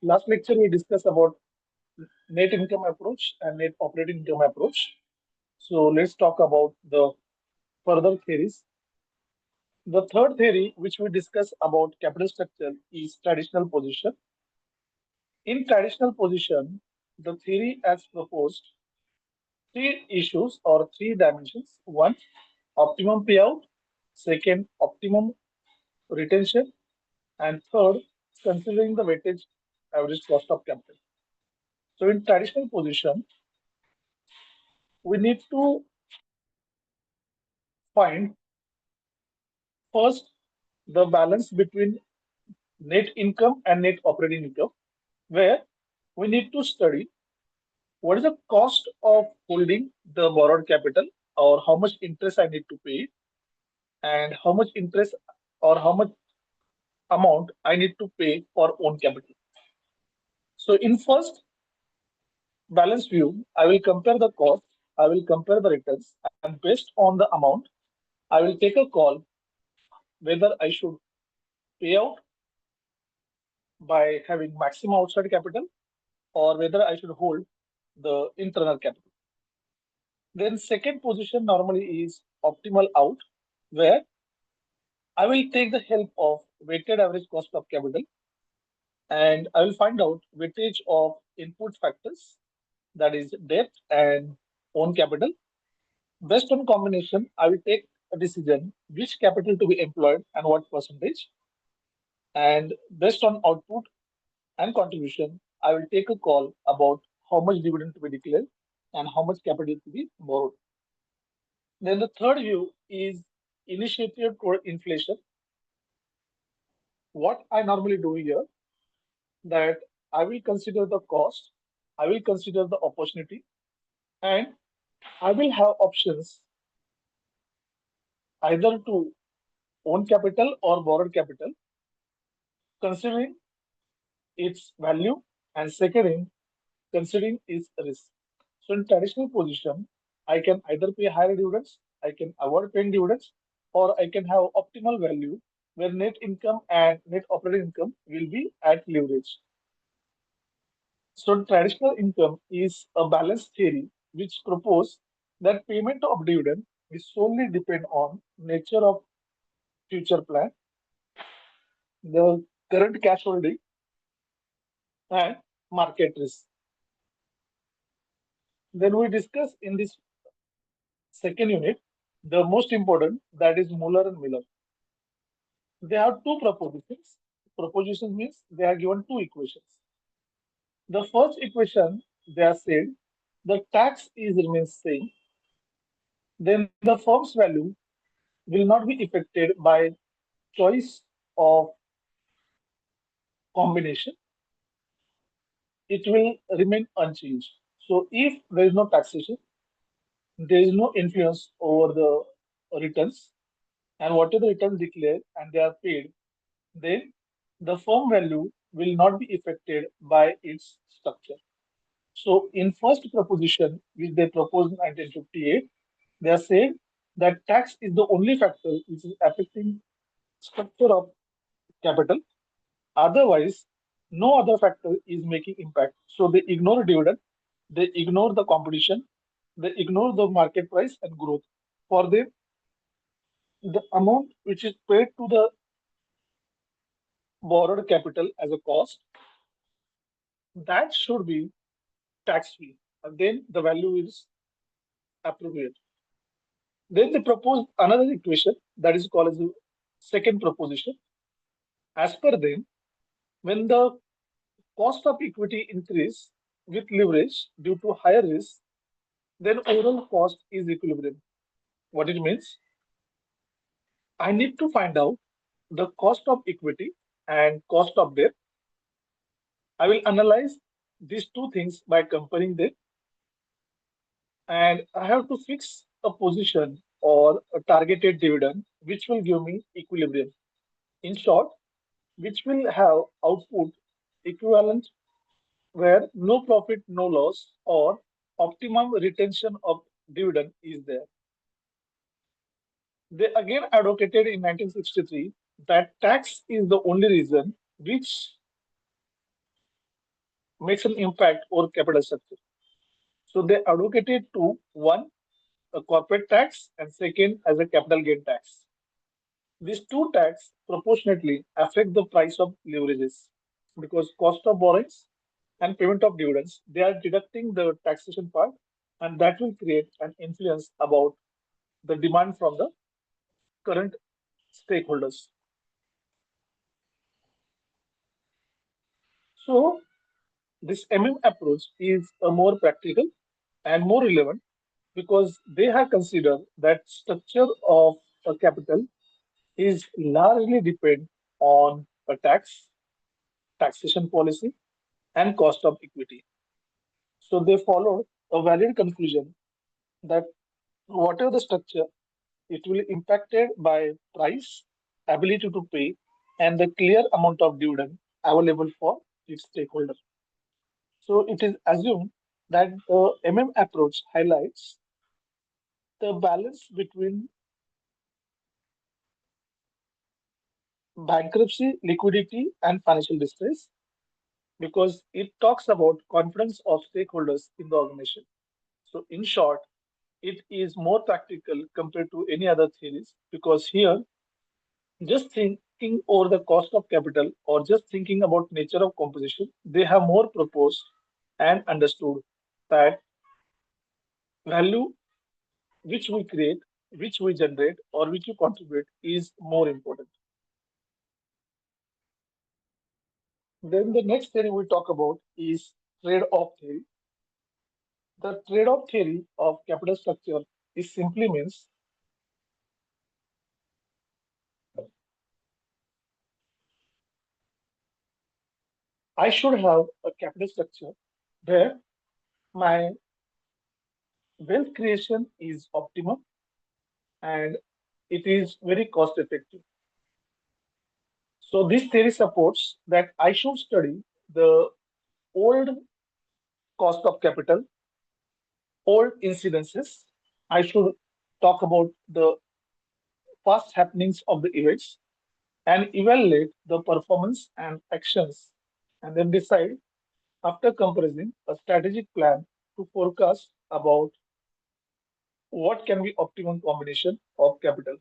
Last lecture we discussed about net income approach and net operating income approach. So let's talk about the further theories. The third theory which we discuss about capital structure is traditional position. In traditional position, the theory as proposed three issues or three dimensions. One, optimum payout. Second, optimum retention. And third, considering the weightage average cost of capital. So in traditional position, we need to find first the balance between net income and net operating income, where we need to study what is the cost of holding the borrowed capital or how much interest I need to pay and how much interest or how much amount I need to pay for own capital. So in first balance view, I will compare the cost, I will compare the returns, and based on the amount, I will take a call whether I should pay out by having maximum outside capital or whether I should hold the internal capital. Then second position normally is optimal out, where I will take the help of weighted average cost of capital and I will find out weightage of input factors, that is debt and own capital. Based on combination, I will take a decision which capital to be employed and what percentage. And based on output and contribution, I will take a call about how much dividend to be declared and how much capital to be borrowed. Then the third view is initiative toward inflation. What I normally do here that I will consider the cost, I will consider the opportunity, and I will have options either to own capital or borrowed capital, considering its value and second, considering its risk. So in traditional position, I can either pay higher dividends, I can avoid paying dividends, or I can have optimal value where net income and net operating income will be at leverage. So traditional income is a balance theory which propose that payment of dividend is solely depend on nature of future plan, the current cash holding, and market risk. Then we discuss in this second unit the most important, that is Muller and Miller. They have two propositions. Proposition means they are given two equations. The first equation they are said the tax is remains same, then the firm's value will not be affected by choice of combination, it will remain unchanged. So if there is no taxation, there is no influence over the returns, and whatever returns declared and they are paid, then the firm value will not be affected by its structure. So in first proposition, which they proposed in 1958, they are saying that tax is the only factor which is affecting structure of capital. Otherwise, no other factor is making impact. So they ignore dividend, they ignore the competition, they ignore the market price and growth. For them, the amount which is paid to the borrowed capital as a cost, that should be tax free. And then the value is appropriate. Then they propose another equation that is called as the second proposition. As per them, when the cost of equity increase with leverage due to higher risk, then overall cost is equilibrium. What it means, I need to find out the cost of equity and cost of debt. I will analyze these two things by comparing them, and I have to fix a position or a targeted dividend which will give me equilibrium. In short, which will have output equivalent where no profit, no loss, or optimum retention of dividend is there. They again advocated in 1963 that tax is the only reason which makes an impact over capital structure. So they advocated to one, a corporate tax, and second, as a capital gain tax. These two tax proportionately affect the price of leverages because cost of borrowings and payment of dividends, they are deducting the taxation part, and that will create an influence about the demand from the current stakeholders. So this MM approach is a more practical and more relevant because they have considered that structure of a capital is largely depend on a taxation policy, and cost of equity. So they followed a valid conclusion that whatever the structure, it will impacted by price, ability to pay, and the clear amount of dividend available for its stakeholder. So it is assumed that the MM approach highlights the balance between bankruptcy, liquidity, and financial distress because it talks about confidence of stakeholders in the organization. So in short, it is more practical compared to any other theories because here just thinking over the cost of capital or just thinking about nature of composition, they have more proposed and understood that value which we create, which we generate, or which we contribute is more important. Then the next theory we talk about is trade-off theory. The trade-off theory of capital structure is simply means I should have a capital structure where my wealth creation is optimum and it is very cost effective. So this theory supports that I should study the old cost of capital, old incidences. I should talk about the past happenings of the events and evaluate the performance and actions and then decide after comparison a strategic plan to forecast about what can be optimum combination of capital.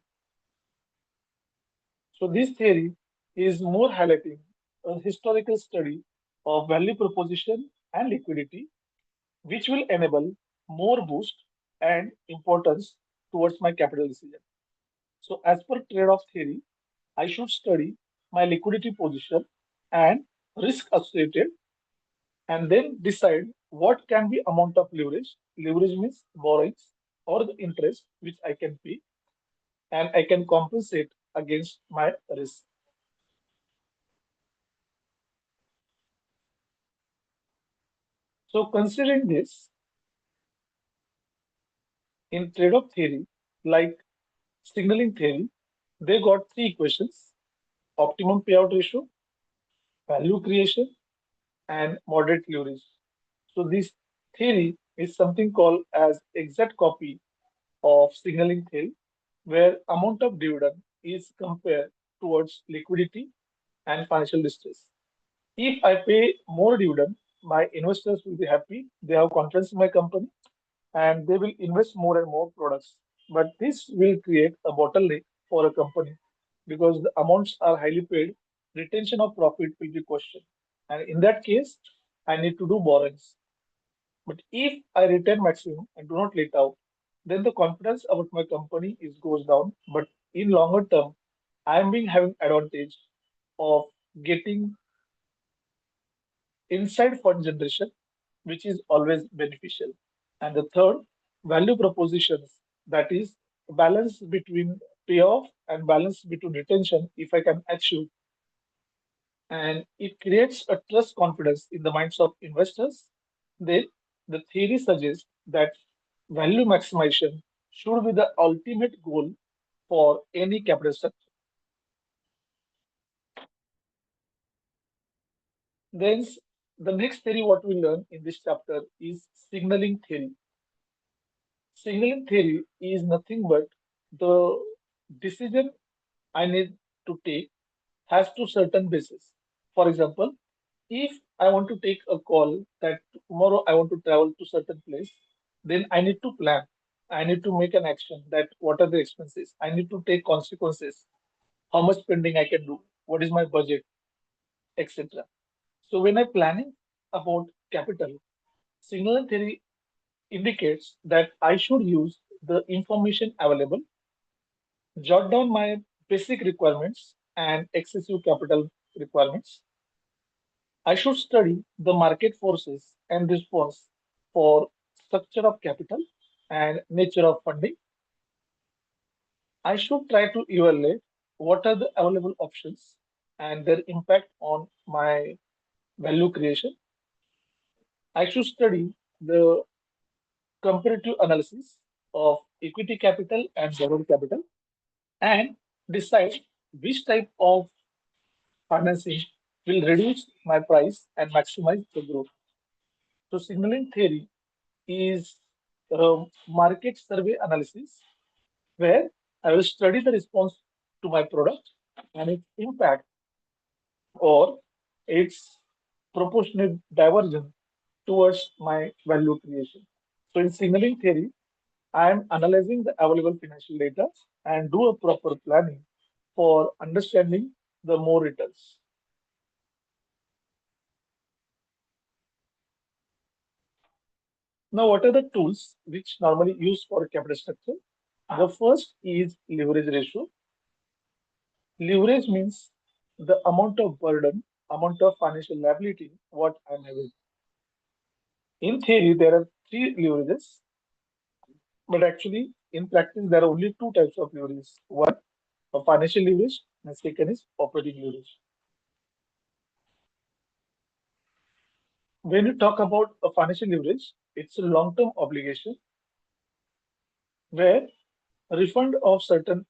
So this theory is more highlighting a historical study of value proposition and liquidity, which will enable more boost and importance towards my capital decision. So as per trade-off theory, I should study my liquidity position and risk associated and then decide what can be amount of leverage. Leverage means borrowings or the interest which I can pay and I can compensate against my risk. So considering this, in trade-off theory, like signaling theory, they got three equations: optimum payout ratio, value creation, and moderate leverage. So this theory is something called as exact copy of signaling theory, where amount of dividend is compared towards liquidity and financial distress. If I pay more dividend, my investors will be happy. They have confidence in my company and they will invest more and more products. But this will create a bottleneck for a company because the amounts are highly paid, retention of profit will be questioned. And in that case, I need to do borrowings. But if I retain maximum and do not let out, then the confidence about my company is goes down. But in longer term, I am being having advantage of getting inside fund generation, which is always beneficial. And the third, value propositions, that is balance between payoff and balance between retention, if I can achieve. And it creates a trust confidence in the minds of investors. Then the theory suggests that value maximization should be the ultimate goal for any capital structure. Then the next theory what we learn in this chapter is signaling theory. Signaling theory is nothing but the decision I need to take has to certain basis. For example, if I want to take a call that tomorrow I want to travel to certain place, then I need to plan. I need to make an action that what are the expenses. I need to take consequences. How much spending I can do. What is my budget, etc. So when I planning about capital, signal theory indicates that I should use the information available, jot down my basic requirements and excessive capital requirements. I should study the market forces and response for structure of capital and nature of funding. I should try to evaluate what are the available options and their impact on my value creation. I should study the comparative analysis of equity capital and borrowed capital and decide which type of financing will reduce my price and maximize the growth. So signaling theory is market survey analysis where I will study the response to my product and its impact or its proportionate diversion towards my value creation. So in signaling theory, I am analyzing the available financial data and do a proper planning for understanding the more returns. Now, what are the tools which normally used for capital structure? The first is leverage ratio. Leverage means the amount of burden, amount of financial liability, what I'm having. In theory, there are three leverages, but actually, in practice, there are only two types of leverage. One, a financial leverage, and second is operating leverage. When you talk about a financial leverage, it's a long-term obligation where refund of certain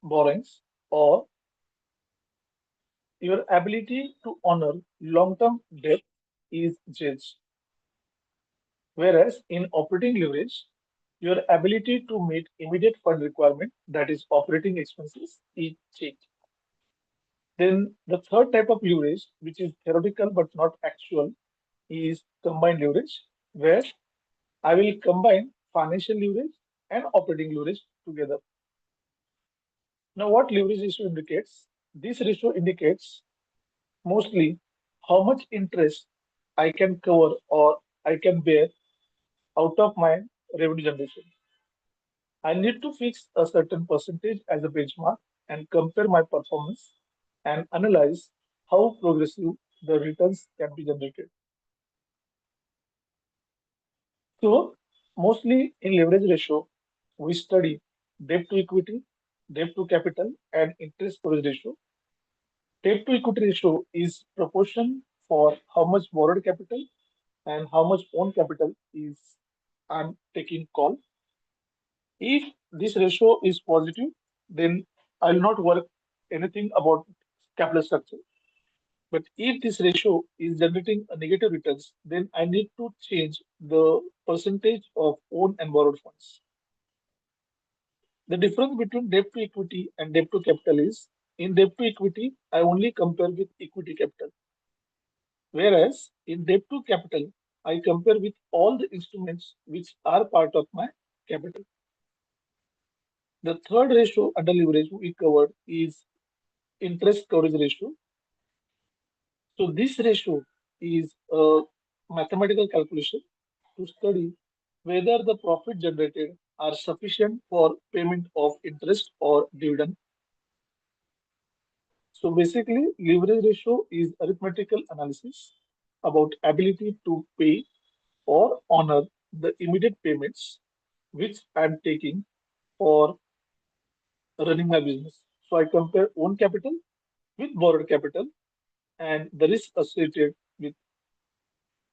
borrowings or your ability to honor long-term debt is judged. Whereas in operating leverage, your ability to meet immediate fund requirement, that is operating expenses, is checked. Then the third type of leverage, which is theoretical but not actual, is combined leverage, where I will combine financial leverage and operating leverage together. Now, what leverage ratio indicates? This ratio indicates mostly how much interest I can cover or I can bear out of my revenue generation. I need to fix a certain percentage as a benchmark and compare my performance and analyze how progressive the returns can be generated. So, mostly in leverage ratio, we study debt to equity, debt to capital, and interest coverage ratio. Debt to equity ratio is proportion for how much borrowed capital and how much own capital is I'm taking call. If this ratio is positive, then I will not work anything about capital structure. But if this ratio is generating a negative returns, then I need to change the percentage of own and borrowed funds. The difference between debt to equity and debt to capital is in debt to equity, I only compare with equity capital. Whereas in debt to capital, I compare with all the instruments which are part of my capital. The third ratio under leverage we covered is interest coverage ratio. So this ratio is a mathematical calculation to study whether the profit generated are sufficient for payment of interest or dividend. So basically, leverage ratio is arithmetical analysis about ability to pay or honor the immediate payments which I'm taking for running my business. So I compare own capital with borrowed capital and the risk associated with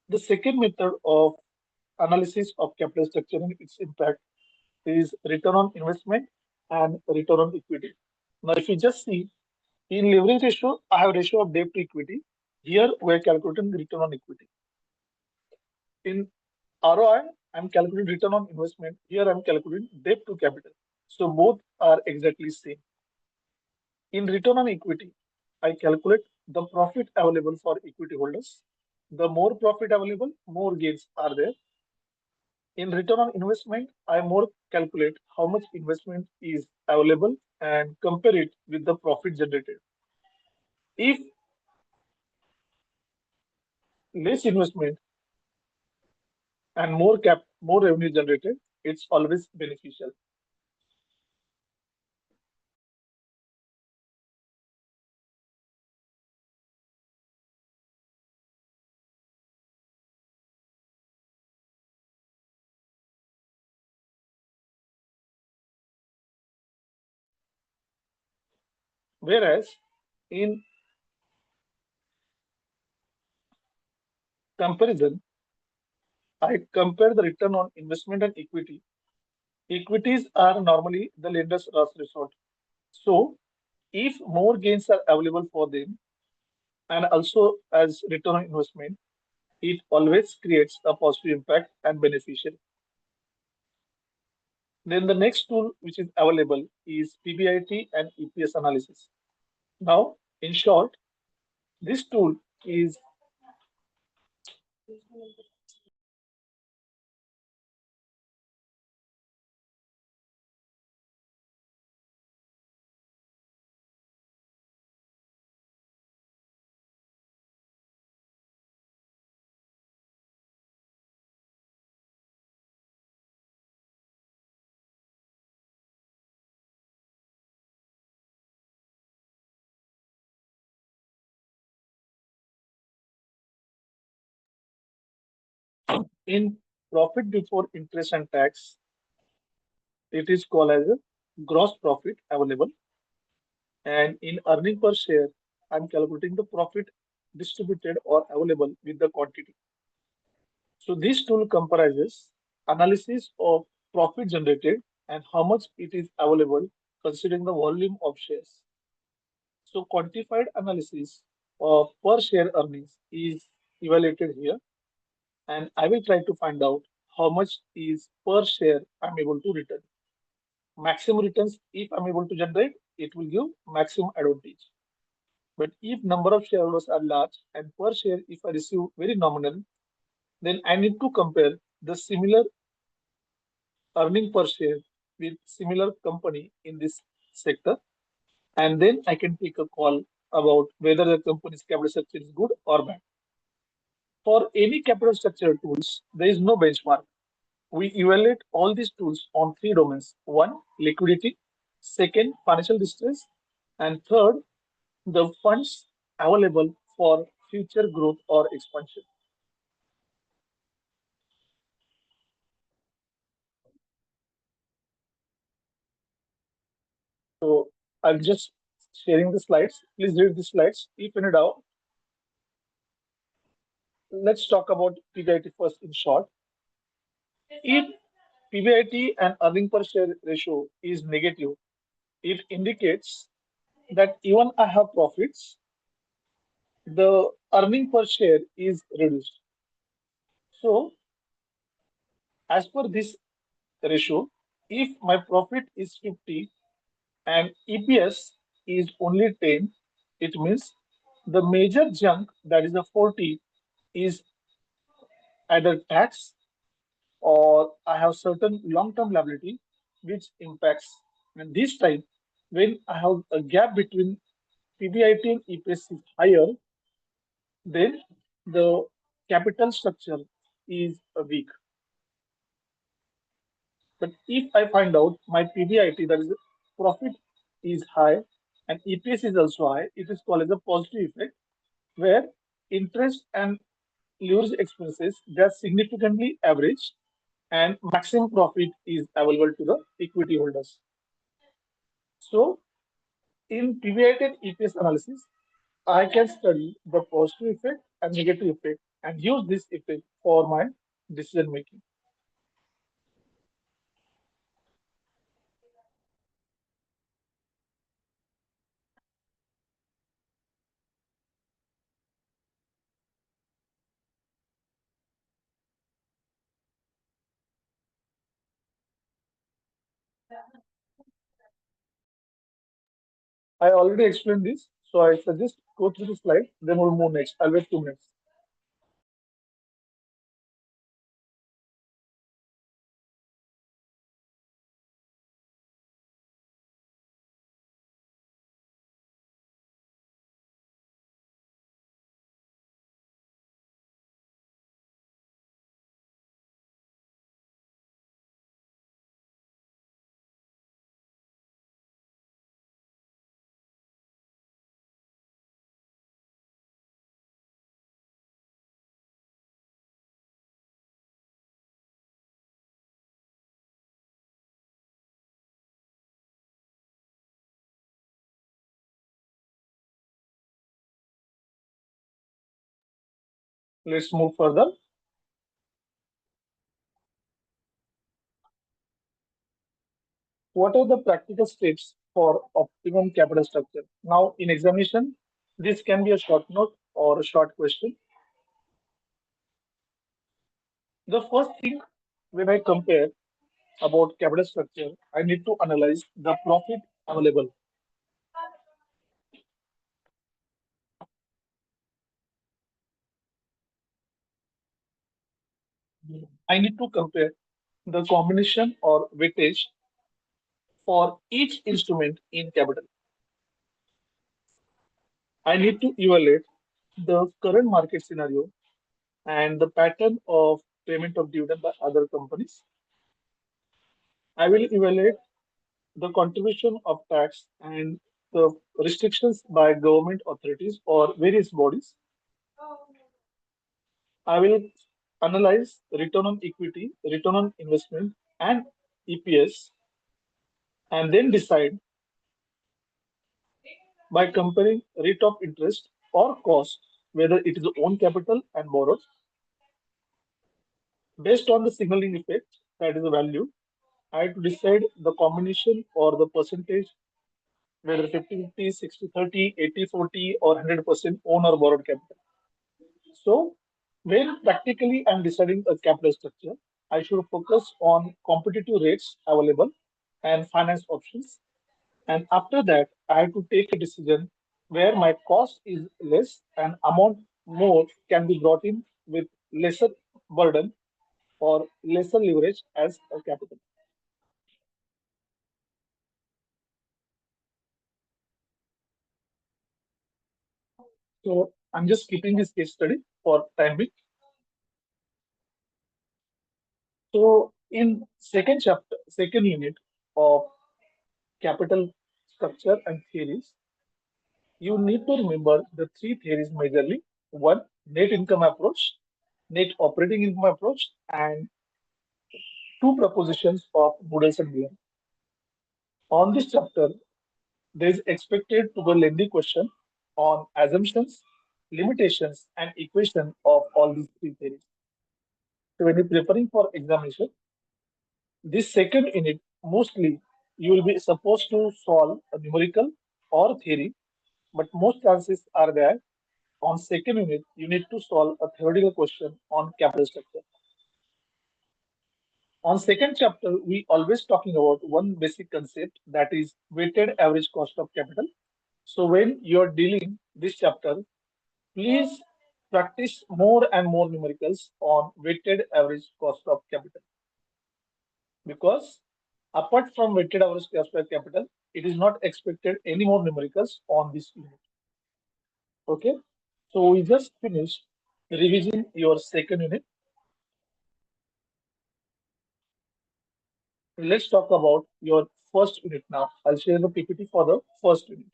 the second method of analysis of capital structure and its impact is return on investment and return on equity. Now, if you just see in leverage ratio, I have ratio of debt to equity. Here we are calculating return on equity. In ROI, I'm calculating return on investment. Here I'm calculating debt to capital. So both are exactly same. In return on equity, I calculate the profit available for equity holders. The more profit available, more gains are there. In return on investment, I more calculate how much investment is available and compare it with the profit generated. If less investment and more revenue generated, it's always beneficial. Whereas in comparison, I compare the return on investment and equity. Equities are normally the lender's last resort. So if more gains are available for them and also as return on investment, it always creates a positive impact and beneficial. Then the next tool which is available is PBIT and EPS analysis. Now, in short, this tool is in profit before interest and tax, it is called as a gross profit available. And in earning per share, I'm calculating the profit distributed or available with the quantity. So this tool comprises analysis of profit generated and how much it is available considering the volume of shares. So quantified analysis of per share earnings is evaluated here, and I will try to find out how much is per share I'm able to return. Maximum returns if I'm able to generate, it will give maximum advantage. But if number of shareholders are large and per share if I receive very nominal, then I need to compare the similar earning per share with similar company in this sector, and then I can take a call about whether the company's capital structure is good or bad. For any capital structure tools, there is no benchmark. We evaluate all these tools on three domains. One, liquidity. Second, financial distress. And third, the funds available for future growth or expansion. So I'm just sharing the slides. Please read the slides. If any doubt, let's talk about PBIT first in short. If PBIT and earning per share ratio is negative, it indicates that even I have profits, the earning per share is reduced. So, as per this ratio, if my profit is 50 and EPS is only 10, it means the major chunk, that is the 40, is either tax or I have certain long-term liability which impacts. And this time, when I have a gap between PBIT and EPS is higher, then the capital structure is weak. But if I find out my PBIT, that is profit is high and EPS is also high, it is called as a positive effect where interest and leverage expenses they are significantly average and maximum profit is available to the equity holders. So in PBIT and EPS analysis, I can study the positive effect and negative effect and use this effect for my decision making. I already explained this, so I suggest go through the slide, then we'll move next. I'll wait 2 minutes. Let's move further. What are the practical steps for optimum capital structure? Now, in examination, this can be a short note or a short question. The first thing when I compare about capital structure, I need to analyze the profit available. I need to compare the combination or weightage for each instrument in capital. I need to evaluate the current market scenario and the pattern of payment of dividend by other companies. I will evaluate the contribution of tax and the restrictions by government authorities or various bodies. I will analyze return on equity, return on investment, and EPS, and then decide by comparing rate of interest or cost whether it is own capital and borrowed. Based on the signaling effect, that is the value, I have to decide the combination or the percentage, whether 50-50, 60-30, 80-40, or 100% own or borrowed capital. So, when practically I'm deciding a capital structure, I should focus on competitive rates available and finance options. And after that, I have to take a decision where my cost is less and amount more can be brought in with lesser burden or lesser leverage as a capital. So I'm just keeping this case study for time being. So in second chapter, second unit of capital structure and theories, you need to remember the three theories majorly. One, net income approach, net operating income approach, and two propositions of Noodles and Beer. On this chapter, there is expected to be a lengthy question on assumptions, limitations, and equation of all these three theories. So when you're preparing for examination, this second unit mostly you will be supposed to solve a numerical or theory, but most chances are that on second unit you need to solve a theoretical question on capital structure. On second chapter, we always talking about one basic concept that is weighted average cost of capital. So when you're dealing this chapter, please practice more and more numericals on weighted average cost of capital because apart from weighted average cost of capital, it is not expected any more numericals on this unit. Okay, so we just finished revision your second unit. Let's talk about your first unit now. I'll share the PPT for the first unit.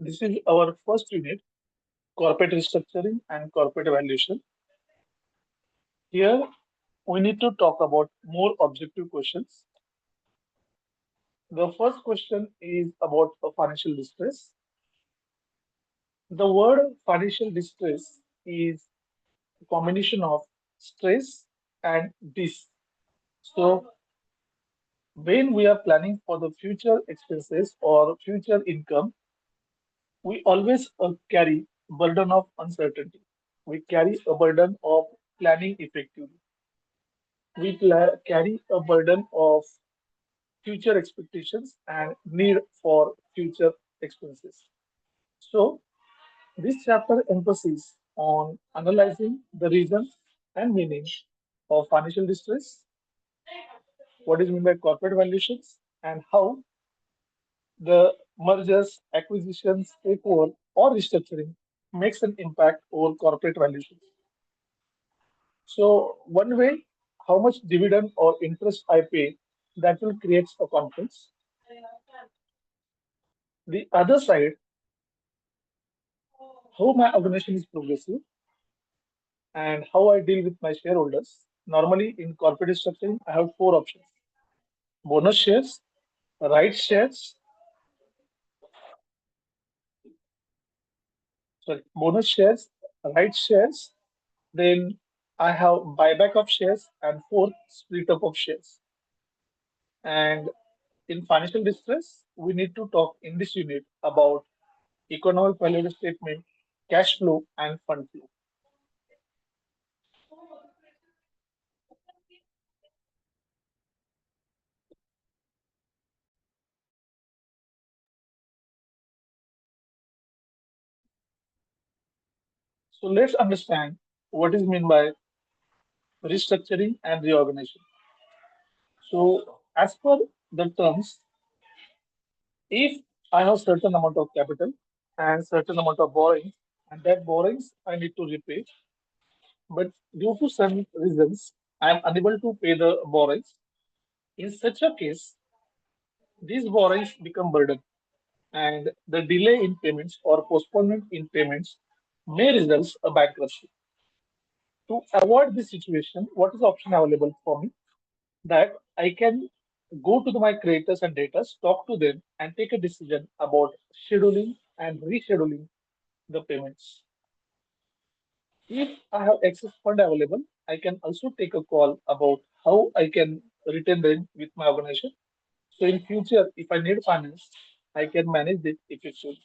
This is our first unit, corporate restructuring and corporate evaluation. Here we need to talk about more objective questions. The first question is about a financial distress. The word financial distress is a combination of stress and dis. So when we are planning for the future expenses or future income, we always carry burden of uncertainty. We carry a burden of planning effectively. We carry a burden of future expectations and need for future expenses. So this chapter emphasizes on analyzing the reasons and meaning of financial distress, what is meant by corporate valuations, and how the mergers, acquisitions, takeover, or restructuring makes an impact over corporate valuations. So one way, how much dividend or interest I pay, that will create a confidence. The other side, how my organization is progressive and how I deal with my shareholders. Normally in corporate structuring, I have four options: bonus shares, right shares, bonus shares, right shares. Then I have buyback of shares and fourth split up of shares. And in financial distress, we need to talk in this unit about economic value statement, cash flow, and fund flow. So let's understand what is meant by restructuring and reorganization. So as per the terms, if I have certain amount of capital and certain amount of borrowings, and that borrowings I need to repay, but due to some reasons, I am unable to pay the borrowings. In such a case, these borrowings become burden, and the delay in payments or postponement in payments may result a bankruptcy. To avoid this situation, what is the option available for me? That I can go to my creators and debtors, talk to them, and take a decision about scheduling and rescheduling the payments. If I have excess fund available, I can also take a call about how I can retain them with my organization. So in future, if I need finance, I can manage this effectively.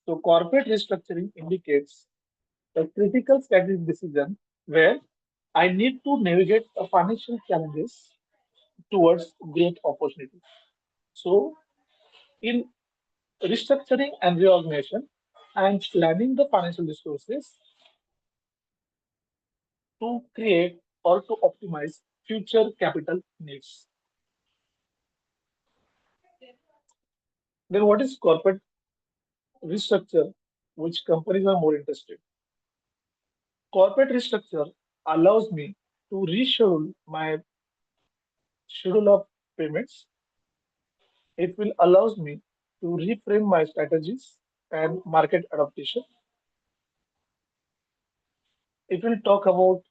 So corporate restructuring indicates a critical strategic decision where I need to navigate a financial challenges towards great opportunities. So in restructuring and reorganization, I am planning the financial resources to create or to optimize future capital needs. Then what is corporate restructure, which companies are more interested? Corporate restructure allows me to reschedule my schedule of payments. It will allows me to reframe my strategies and market adaptation. It will talk about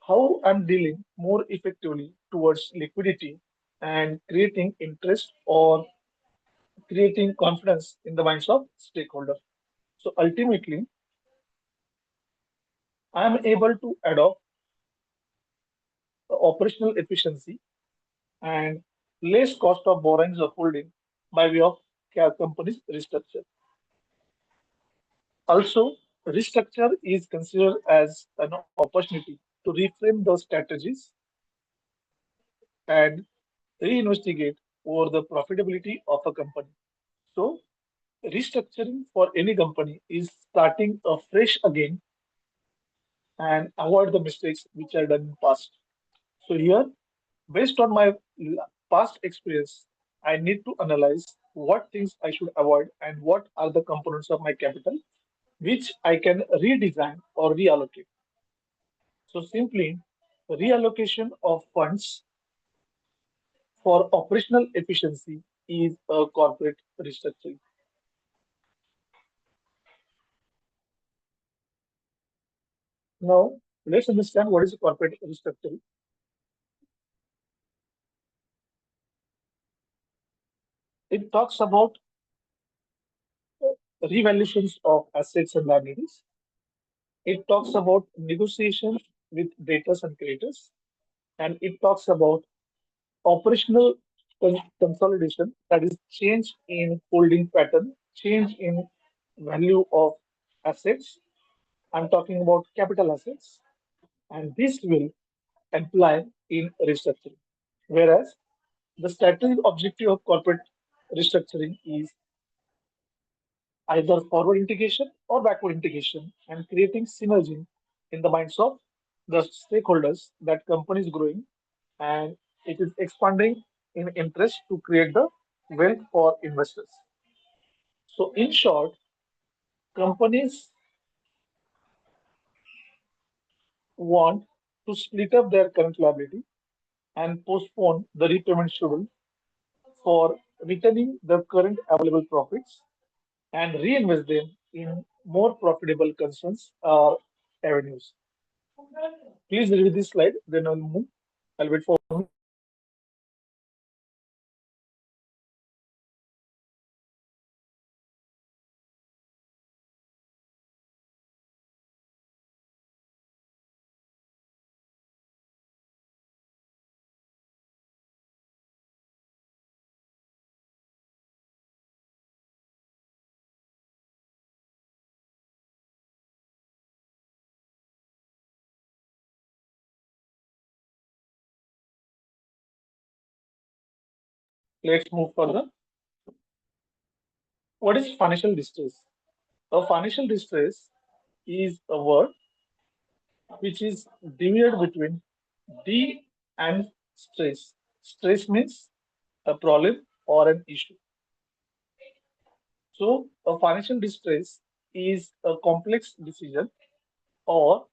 how I'm dealing more effectively towards liquidity and creating interest or creating confidence in the minds of stakeholders. So ultimately, I'm able to adopt operational efficiency and less cost of borrowings or holding by way of companies restructure. Also, restructure is considered as an opportunity to reframe those strategies and reinvestigate over the profitability of a company. So, restructuring for any company is starting afresh again and avoid the mistakes which are done in past. So here, based on my past experience, I need to analyze what things I should avoid and what are the components of my capital which I can redesign or reallocate. So simply, reallocation of funds for operational efficiency is a corporate restructuring. Now, let's understand what is a corporate restructuring. It talks about revaluations of assets and liabilities. It talks about negotiations with debtors and creditors, and it talks about operational consolidation, that is change in holding pattern, change in value of assets. I'm talking about capital assets, and this will apply in restructuring. Whereas the strategic objective of corporate restructuring is either forward integration or backward integration and creating synergy in the minds of the stakeholders that company is growing and it is expanding in interest to create the wealth for investors. So, in short, companies want to split up their current liability and postpone the repayment schedule for retaining the current available profits and reinvest them in more profitable concerns or avenues. Please read this slide, then I'll move. I'll wait for me. Let's move further. What is financial distress? A financial distress is a word which is divided between D and stress. Stress means a problem or an issue. So, a financial distress is a complex decision or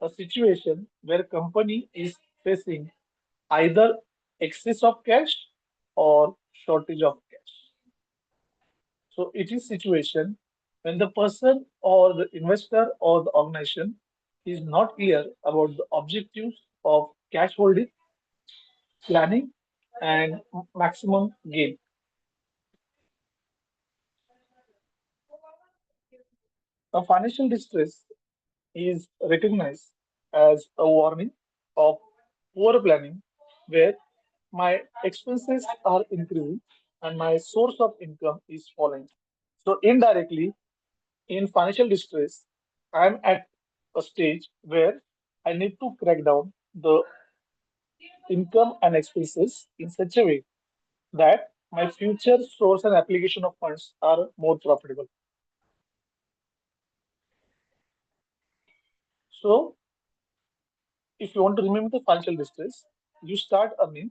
a situation where a company is facing either excess of cash or shortage of cash. So it is situation when the person or the investor or the organization is not clear about the objectives of cash holding, planning, and maximum gain. A financial distress is recognized as a warning of poor planning where my expenses are increasing and my source of income is falling. So indirectly, in financial distress, I'm at a stage where I need to crack down the income and expenses in such a way that my future source and application of funds are more profitable. So, if you want to remove the financial distress, you start earning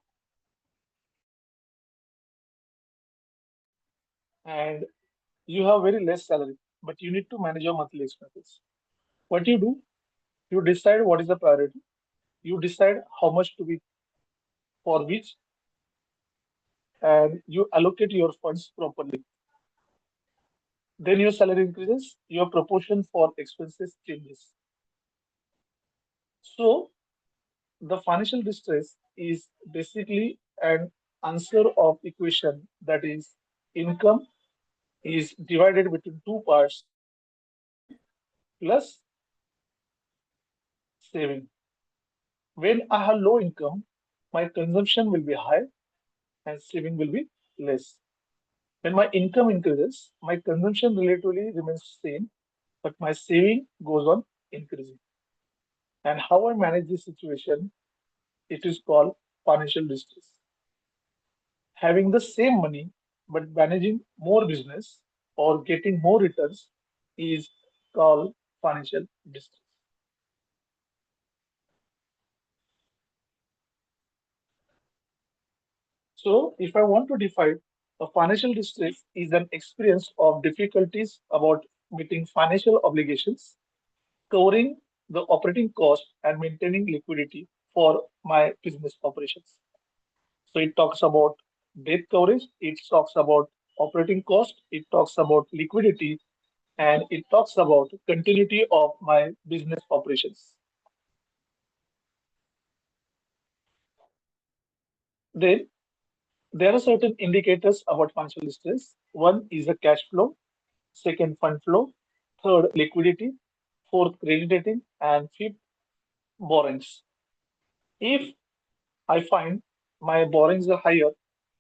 and you have very less salary, but you need to manage your monthly expenses. What you do, you decide what is the priority, you decide how much to be for which, and you allocate your funds properly. Then your salary increases, your proportion for expenses changes. So the financial distress is basically an answer of equation that is income is divided between two parts plus saving. When I have low income, my consumption will be high and saving will be less. When my income increases, my consumption relatively remains same, but my saving goes on increasing. And how I manage this situation, it is called financial distress. Having the same money but managing more business or getting more returns is called financial distress. So, if I want to define a financial distress is an experience of difficulties about meeting financial obligations, covering the operating cost and maintaining liquidity for my business operations. So it talks about debt coverage, it talks about operating cost, it talks about liquidity, and it talks about continuity of my business operations. Then there are certain indicators about financial distress. One is the cash flow, second fund flow, third liquidity, fourth credit rating, and fifth borrowings. If I find my borrowings are higher,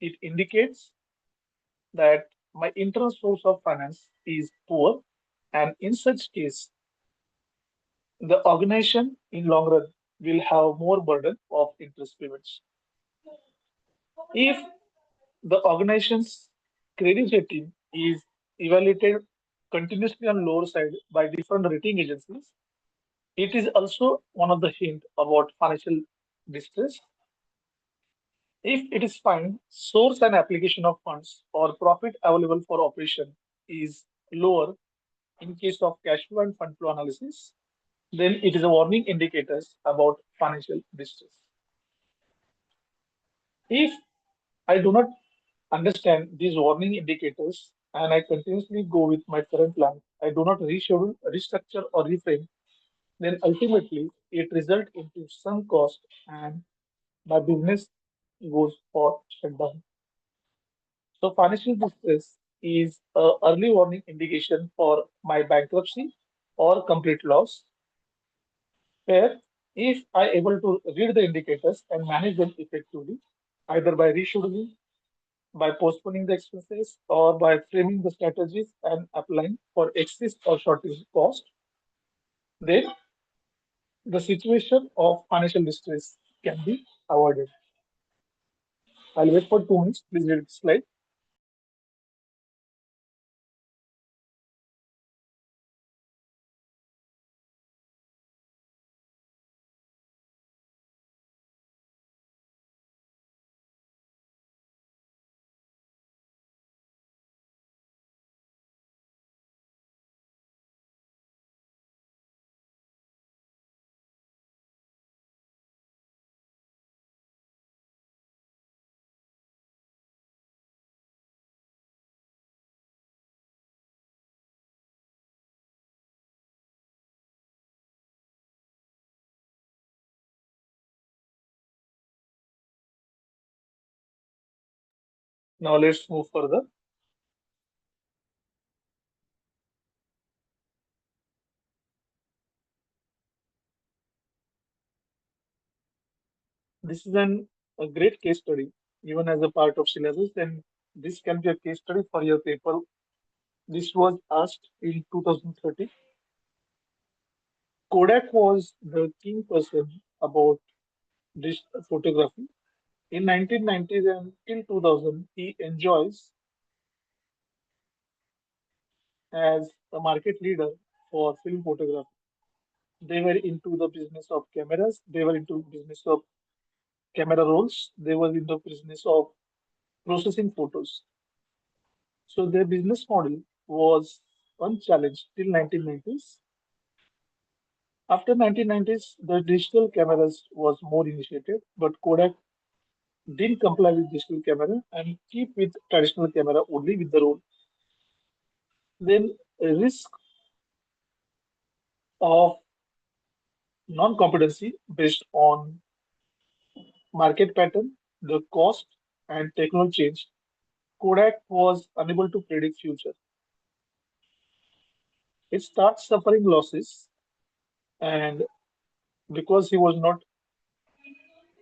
it indicates that my internal source of finance is poor, and in such case, the organization in long run will have more burden of interest payments. If the organization's credit rating is evaluated continuously on lower side by different rating agencies, It is also one of the hint about financial distress. If it is found source and application of funds or profit available for operation is lower in case of cash flow and fund flow analysis, then it is a warning indicators about financial distress. If I do not understand these warning indicators and I continuously go with my current plan, I do not reschedule, restructure, or reframe, then ultimately it results into some cost and my business goes for shutdown. So financial distress is a early warning indication for my bankruptcy or complete loss, where if I able to read the indicators and manage them effectively, either by rescheduling, by postponing the expenses, or by framing the strategies and applying for excess or shortage cost, then the situation of financial distress can be avoided. I'll wait for 2 minutes. Please read the slide. Now let's move further. This is a great case study, even as a part of syllabus, and this can be a case study for your paper. This was asked in 2030. Kodak was the king person about this photography. In 1990s and till 2000, he enjoys as a market leader for film photography. They were into the business of cameras. They were into business of camera rolls. They were in the business of processing photos. So their business model was unchallenged till 1990s. After 1990s, the digital cameras was more initiated, but Kodak didn't comply with digital camera and keep with traditional camera only with the roll. Then a risk of non-competency based on market pattern, the cost and technology change. Kodak was unable to predict future. It starts suffering losses and because he was not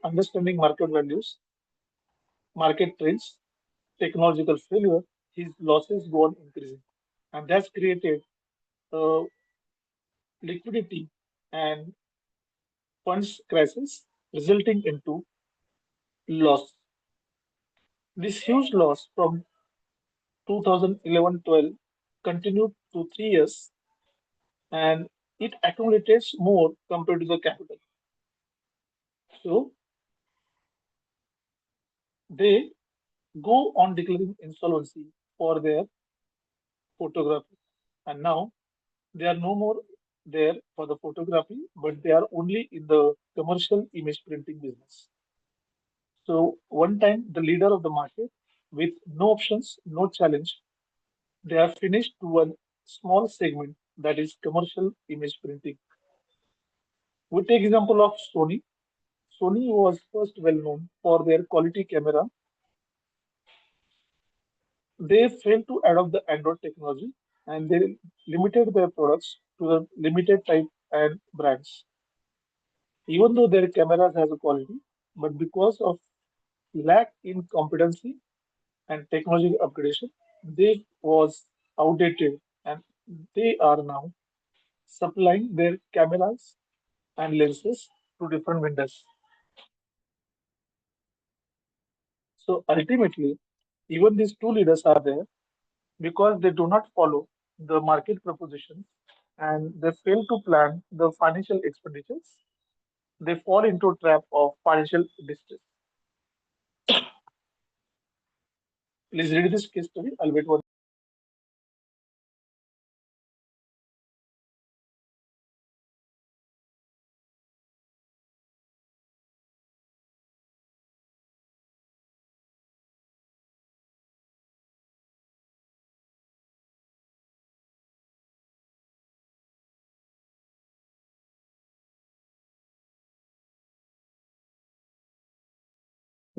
understanding market values, market trends, technological failure, his losses go on increasing. And that's created a liquidity and funds crisis, resulting into loss. This huge loss from 2011-12 continued to 3 years and it accumulates more compared to the capital. So they go on declaring insolvency for their photography. And now they are no more there for the photography, but they are only in the commercial image printing business. So one time the leader of the market with no options, no challenge, they are finished to one small segment that is commercial image printing. We take example of Sony. Sony was first well known for their quality camera. They failed to adopt the Android technology and they limited their products to the limited type and brands. Even though their cameras has a quality, but because of lack in competency and technology upgradation, they was outdated and they are now supplying their cameras and lenses to different vendors. So ultimately, even these two leaders are there because they do not follow the market proposition and they fail to plan the financial expenditures. They fall into trap of financial distress. Please read this case study. I'll wait one.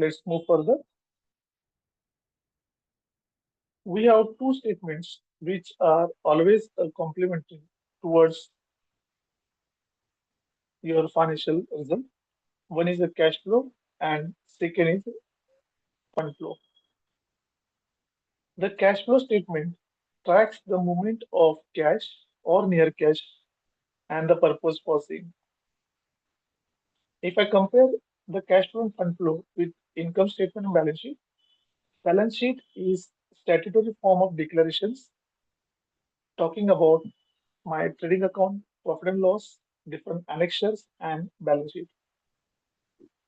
Let's move further. We have two statements which are always complementary towards your financial result. One is the cash flow and second is fund flow. The cash flow statement tracks the movement of cash or near cash and the purpose for same. If I compare the cash flow and fund flow with income statement and balance sheet is statutory form of declarations talking about my trading account, profit and loss, different annexures, and balance sheet.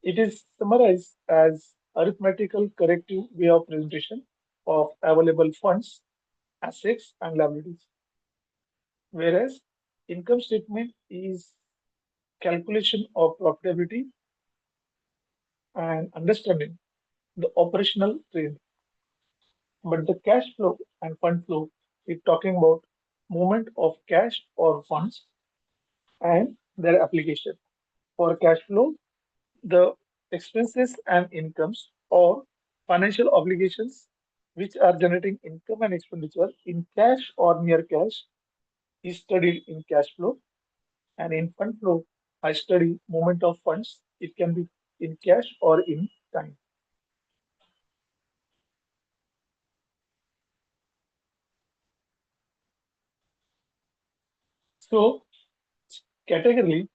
It is summarized as arithmetical corrective way of presentation of available funds, assets, and liabilities. Whereas income statement is calculation of profitability and understanding the operational trend. But the cash flow and fund flow is talking about movement of cash or funds and their application. For cash flow, the expenses and incomes or financial obligations which are generating income and expenditure in cash or near cash is studied in cash flow, and in fund flow I study movement of funds. It can be in cash or in time. So categorically,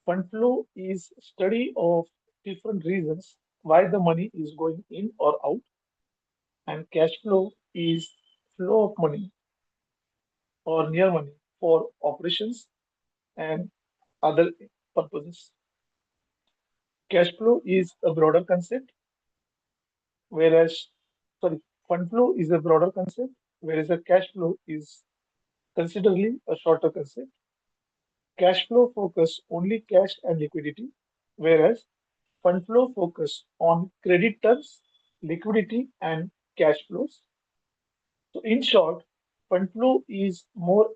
fund flow is study of different reasons why the money is going in or out, and cash flow is flow of money or near money for operations and other purposes. Cash flow is a broader concept, whereas, sorry, fund flow is a broader concept, whereas a cash flow is considerably a shorter concept. Cash flow focus only cash and liquidity, whereas fund flow focus on credit terms, liquidity, and cash flows. So, in short, fund flow is more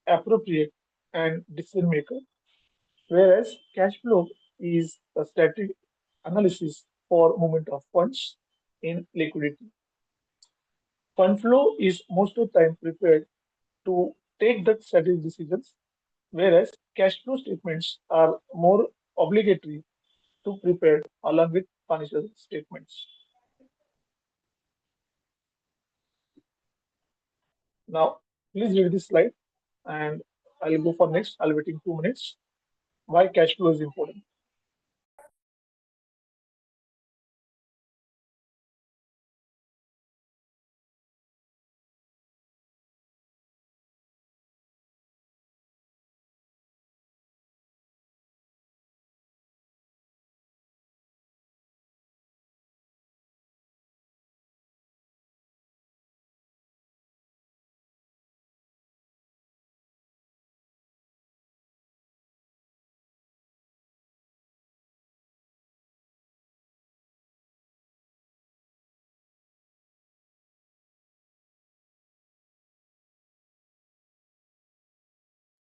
appropriate and decision maker, whereas cash flow is a static analysis for movement of funds in liquidity. Fund flow is most of the time prepared to take the strategic decisions, whereas cash flow statements are more obligatory to prepare along with financial statements. Now, please read this slide and I'll go for next. I'll waiting 2 minutes. Why cash flow is important.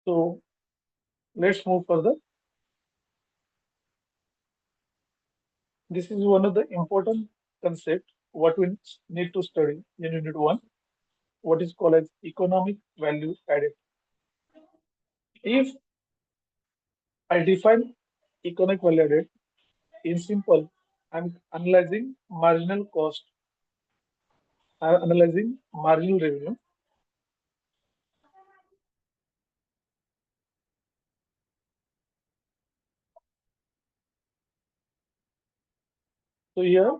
So let's move further. This is one of the important concept what we need to study in Unit 1, what is called as economic value added. If I define economic value added in simple, I'm analyzing marginal cost, I'm analyzing marginal revenue. So here,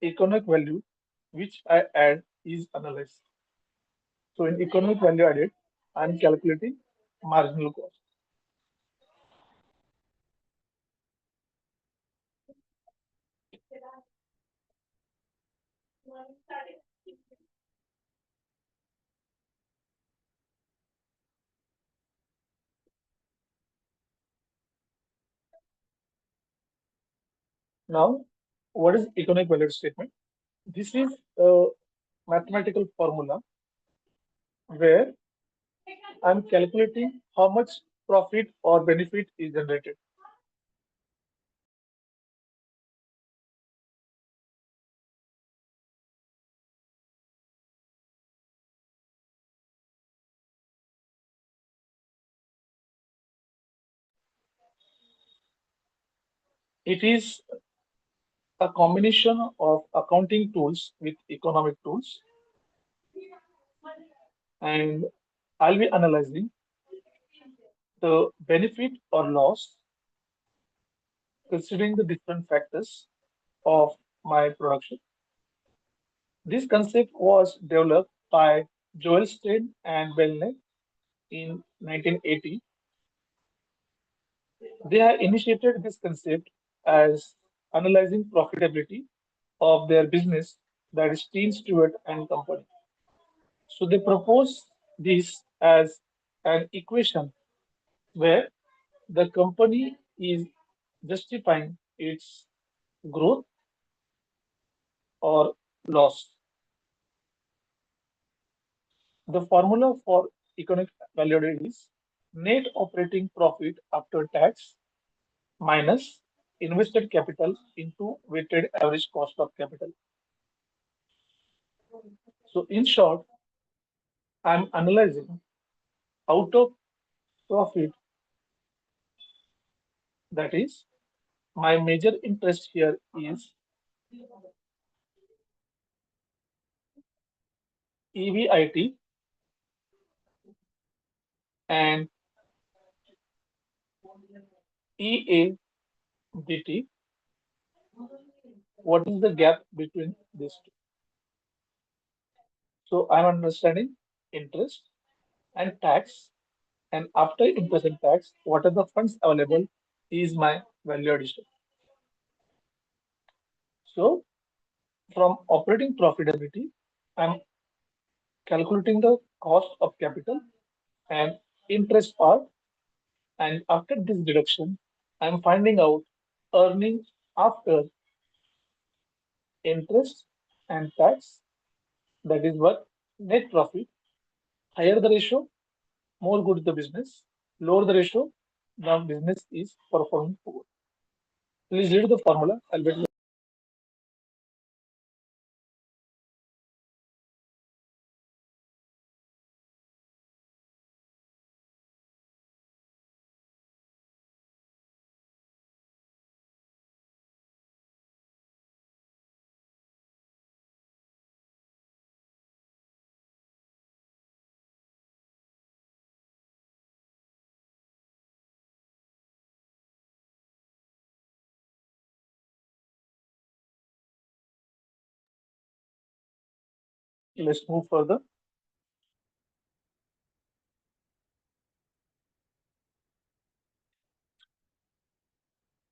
economic value which I add is analyzed. So in economic value added, I'm calculating marginal cost. Now, what is economic value statement? This is a mathematical formula where I'm calculating how much profit or benefit is generated. It is a combination of accounting tools with economic tools, and I'll be analyzing the benefit or loss considering the different factors of my production. This concept was developed by Joel Stein and Belknap in 1980. They have initiated this concept as analyzing profitability of their business, that is Stein Stewart and Company. So they propose this as an equation where the company is justifying its growth or loss. The formula for economic value added is net operating profit after tax minus invested capital into weighted average cost of capital. So in short, I'm analyzing out of profit, that is, my major interest here is EBIT and EADT. What is the gap between these two? So I'm understanding interest and tax, and after interest and tax, what are the funds available is my value addition. So from operating profitability, I'm calculating the cost of capital and interest part, and after this deduction, I'm finding out earnings after interest and tax, that is what net profit. Higher the ratio, more good the business. Lower the ratio, the business is performing poor. Please read the formula. I'll bet. Let's move further.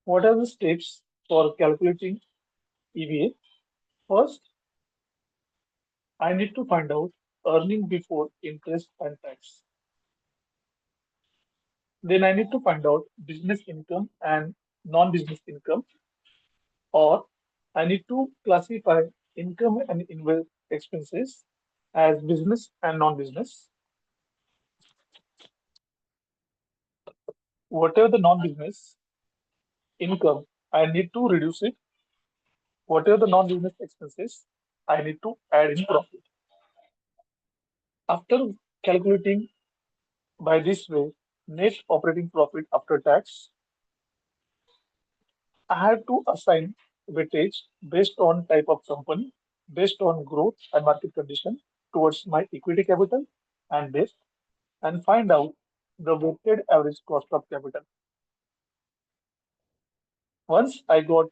What are the steps for calculating EVA? First, I need to find out earning before interest and tax. Then I need to find out business income and non-business income, or I need to classify income and expenses as business and non-business. Whatever the non-business income, I need to reduce it. Whatever the non-business expenses, I need to add in profit. After calculating by this way, net operating profit after tax, I have to assign weightage based on type of company, based on growth and market condition towards my equity capital and debt, and find out the weighted average cost of capital. Once I got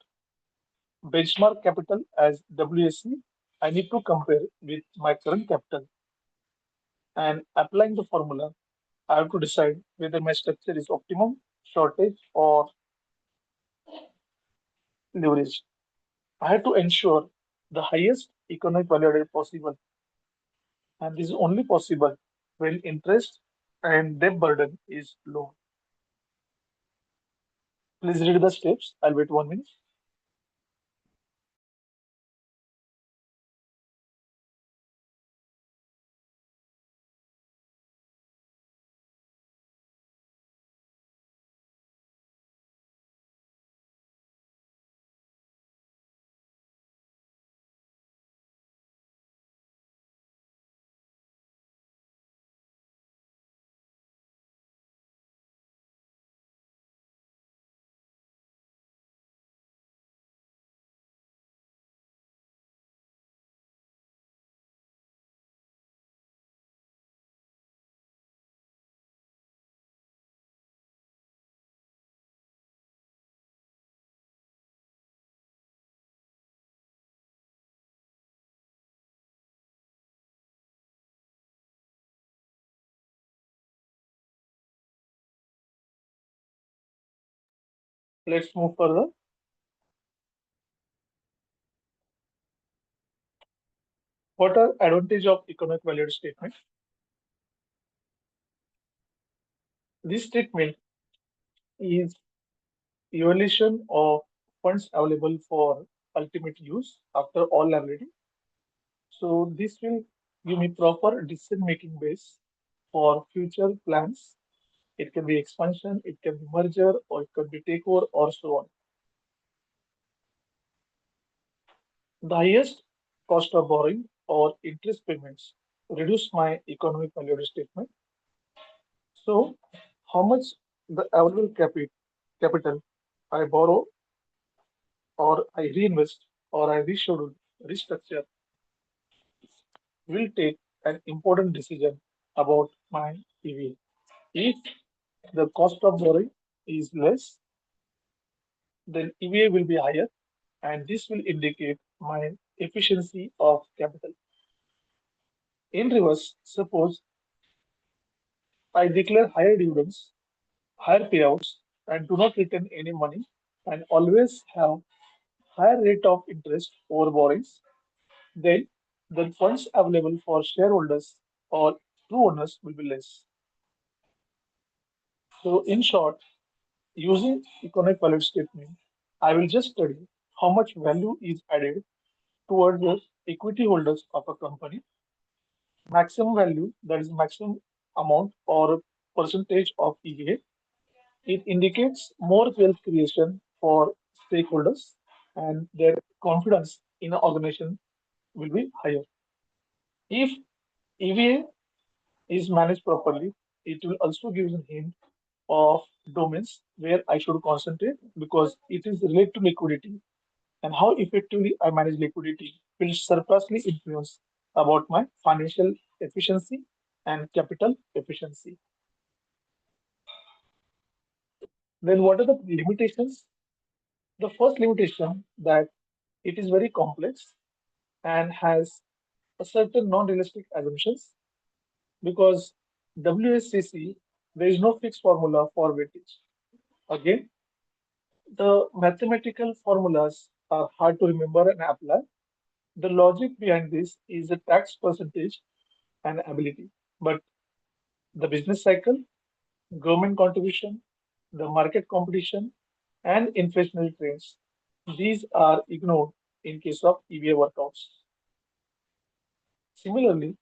benchmark capital as WAC, I need to compare with my current capital. And applying the formula, I have to decide whether my structure is optimum, shortage, or leverage. I have to ensure the highest economic value added possible, and this is only possible when interest and debt burden is low. Please read the steps. I'll wait 1 minute. Let's move further. What are advantage of economic value added statement? This statement is evaluation of funds available for ultimate use after all liability. So this will give me proper decision making base for future plans. It can be expansion, it can be merger, or it can be takeover, or so on. The highest cost of borrowing or interest payments reduce my economic value statement. So how much the available capital I borrow or I reinvest or I reschedule, restructure will take an important decision about my EVA. If the cost of borrowing is less, then EVA will be higher, and this will indicate my efficiency of capital. In reverse, suppose I declare higher dividends, higher payouts, and do not return any money, and always have higher rate of interest over borrowings, then the funds available for shareholders or true owners will be less. So, in short, using economic value statement, I will just study how much value is added towards the equity holders of a company, maximum value, that is maximum amount or percentage of EVA. It indicates more wealth creation for stakeholders and their confidence in an organization will be higher. If EVA is managed properly, it will also give a hint of domains where I should concentrate because it is related to liquidity and how effectively I manage liquidity will surplusly influence about my financial efficiency and capital efficiency. Then what are the limitations? The first limitation that it is very complex and has a certain non-realistic assumptions because WSCC there is no fixed formula for weightage. Again, the mathematical formulas are hard to remember and apply. The logic behind this is the tax percentage and ability, but the business cycle, government contribution, the market competition, and inflationary trends, these are ignored in case of EVA workouts. Similarly,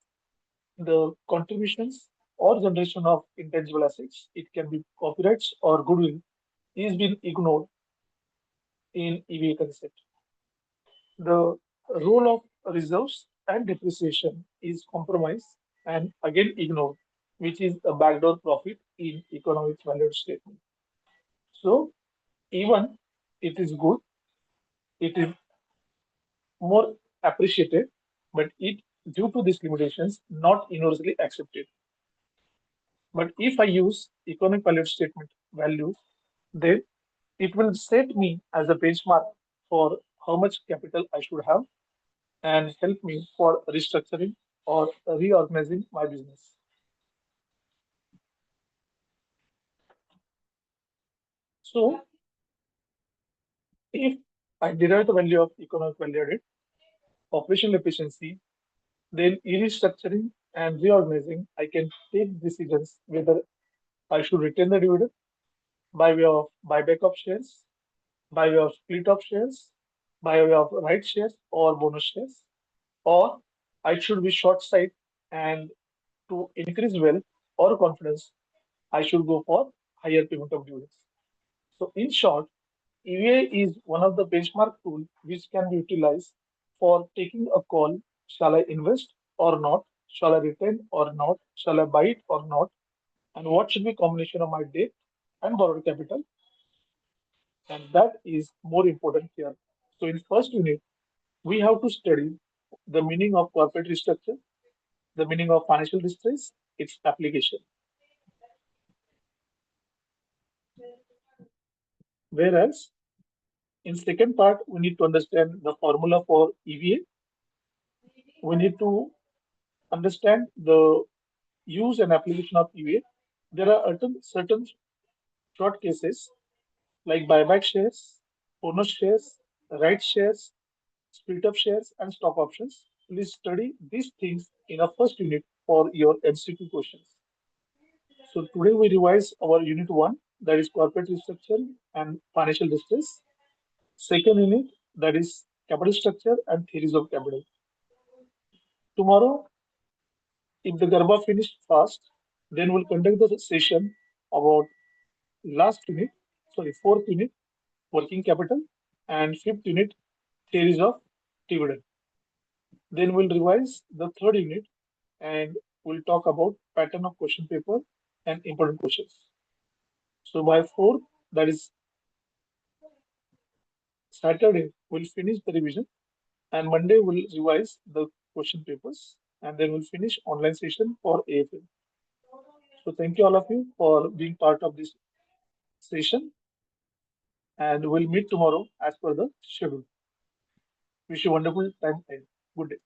the contributions or generation of intangible assets, it can be copyrights or goodwill, is being ignored in EVA concept. The role of reserves and depreciation is compromised and again ignored, which is a backdoor profit in economic value statement. So even it is good, it is more appreciated, but it due to these limitations not universally accepted. But if I use economic value statement values, then it will set me as a benchmark for how much capital I should have and help me for restructuring or reorganizing my business. So if I derive the value of economic value added, operational efficiency, then in restructuring and reorganizing, I can take decisions whether I should retain the dividend by way of buyback of shares, by way of split of shares, by way of right shares or bonus shares, or I should be short sight and to increase wealth or confidence, I should go for higher payment of dividends. So in short, EVA is one of the benchmark tools which can be utilized for taking a call, shall I invest or not? Shall I retain or not? Shall I buy it or not? And what should be combination of my debt and borrowed capital? And that is more important here. So in first unit, we have to study the meaning of corporate restructure, the meaning of financial distress, its application. Whereas in second part, we need to understand the formula for EVA. We need to understand the use and application of EVA. There are certain short cases like buyback shares, bonus shares, right shares, split up shares, and stock options. Please study these things in a first unit for your MCQ questions. So today we revise our unit one, that is corporate restructure and financial distress. Second unit, that is capital structure and theories of capital. Tomorrow, if the Garba finished fast, then we'll conduct the session about last unit, sorry, fourth unit, working capital, and fifth unit, theories of dividend. Then we'll revise the third unit and we'll talk about pattern of question paper and important questions. So by fourth, that is Saturday, we'll finish the revision and Monday we'll revise the question papers and then we'll finish online session for AFL. So thank you all of you for being part of this session and we'll meet tomorrow as per the schedule. Wish you a wonderful time and good day.